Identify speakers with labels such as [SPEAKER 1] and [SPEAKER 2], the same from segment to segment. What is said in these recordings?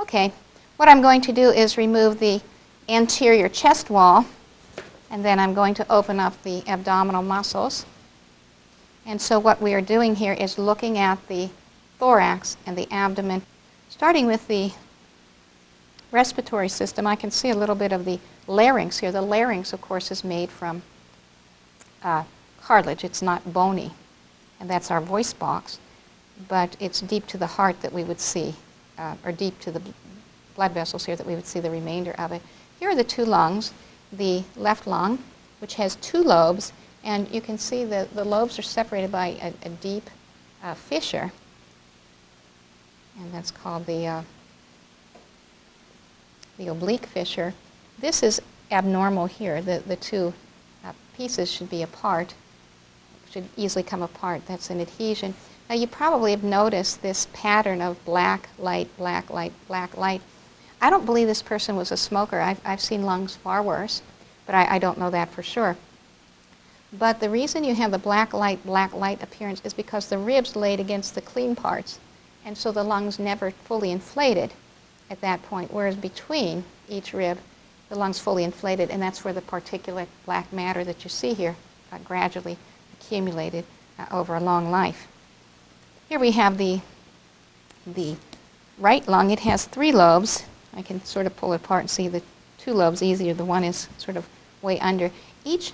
[SPEAKER 1] Okay, what I'm going to do is remove the anterior chest wall, and then I'm going to open up the abdominal muscles. And so what we are doing here is looking at the thorax and the abdomen. Starting with the respiratory system, I can see a little bit of the larynx here. The larynx, of course, is made from cartilage. It's not bony, and that's our voice box, but it's deep to the heart that we would see, or deep to the blood vessels here that we would see the remainder of it. Here are the two lungs. The left lung, which has two lobes, and you can see the lobes are separated by a deep fissure, and that's called the oblique fissure. This is abnormal here. The two pieces should be apart, should easily come apart. That's an adhesion. Now you probably have noticed this pattern of black light, black light, black light. I don't believe this person was a smoker. I've seen lungs far worse, but I don't know that for sure. But the reason you have the black light appearance is because the ribs laid against the clean parts, and so the lungs never fully inflated at that point, whereas between each rib, the lungs fully inflated, and that's where the particulate black matter that you see here gradually accumulated over a long life. Here we have the right lung. It has three lobes. I can sort of pull it apart and see the two lobes easier. The one is sort of way under. Each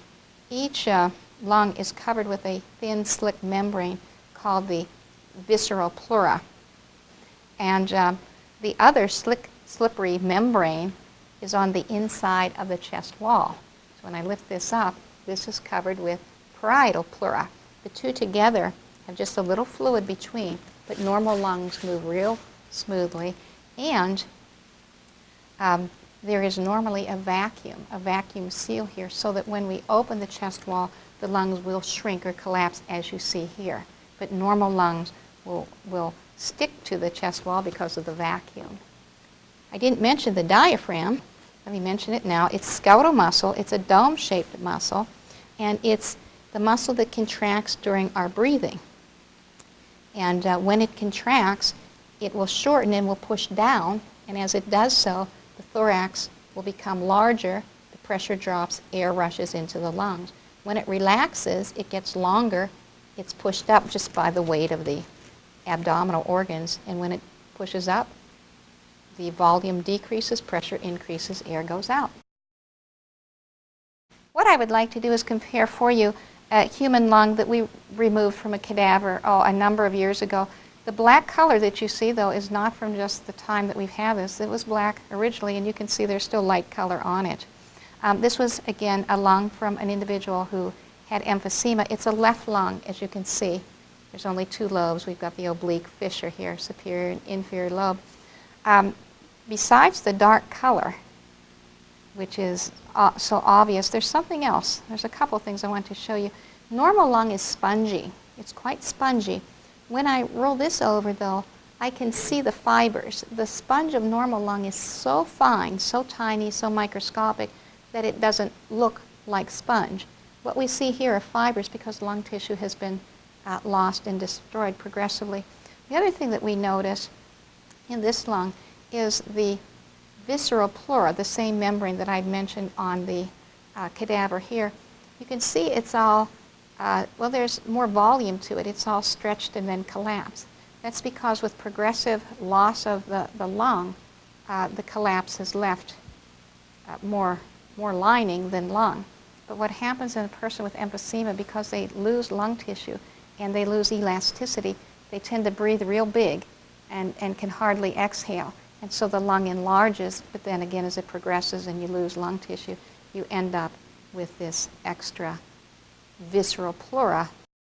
[SPEAKER 1] lung is covered with a thin, slick membrane called the visceral pleura. And the other slippery membrane is on the inside of the chest wall. So when I lift this up, this is covered with parietal pleura. The two together have just a little fluid between, but normal lungs move real smoothly, and there is normally a vacuum seal here, so that when we open the chest wall, the lungs will shrink or collapse as you see here. But normal lungs will stick to the chest wall because of the vacuum. I didn't mention the diaphragm. Let me mention it now. It's skeletal muscle. It's a dome-shaped muscle, and it's the muscle that contracts during our breathing. And when it contracts, it will shorten and will push down, and as it does so, the thorax will become larger, the pressure drops, air rushes into the lungs. When it relaxes, it gets longer, it's pushed up just by the weight of the abdominal organs, and when it pushes up, the volume decreases, pressure increases, air goes out. What I would like to do is compare for you a human lung that we removed from a cadaver a number of years ago. The black color that you see, though, is not from just the time that we've had this. It was black originally, and you can see there's still light color on it. This was, again, a lung from an individual who had emphysema. It's a left lung, as you can see. There's only two lobes. We've got the oblique fissure here, superior and inferior lobe. Besides the dark color, which is so obvious, there's something else. There's a couple things I want to show you. Normal lung is spongy. It's quite spongy. When I roll this over, though, I can see the fibers. The sponge of normal lung is so fine, so tiny, so microscopic that it doesn't look like sponge. What we see here are fibers because lung tissue has been lost and destroyed progressively. The other thing that we notice in this lung is the visceral pleura, the same membrane that I'd mentioned on the cadaver here. You can see it's all, well, there's more volume to it. It's all stretched and then collapsed. That's because with progressive loss of the lung, the collapse has left more lining than lung. But what happens in a person with emphysema, because they lose lung tissue and they lose elasticity, they tend to breathe real big and can hardly exhale. And so the lung enlarges, but then again, as it progresses and you lose lung tissue, you end up with this extra visceral pleura